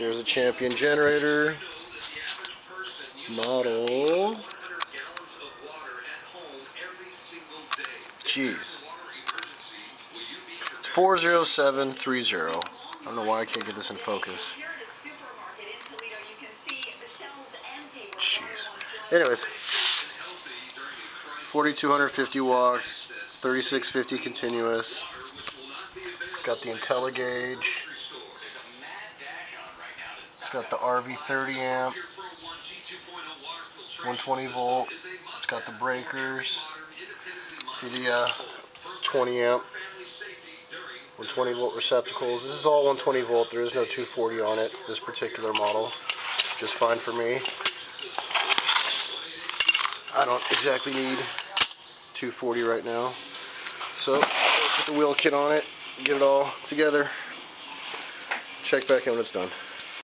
Here's a Champion generator. Model. Jeez. It's 40730. I don't know why I can't get this in focus. Jeez. Anyways, 4,250 watts, 3650 continuous. It's got the IntelliGauge. It's got the RV 30 amp, 120 volt. It's got the breakers for the 20 amp, 120 volt receptacles. This is all 120 volt. There is no 240 on it. This particular model, just fine for me. I don't exactly need 240 right now. So, put the wheel kit on it, get it all together. Check back in when it's done.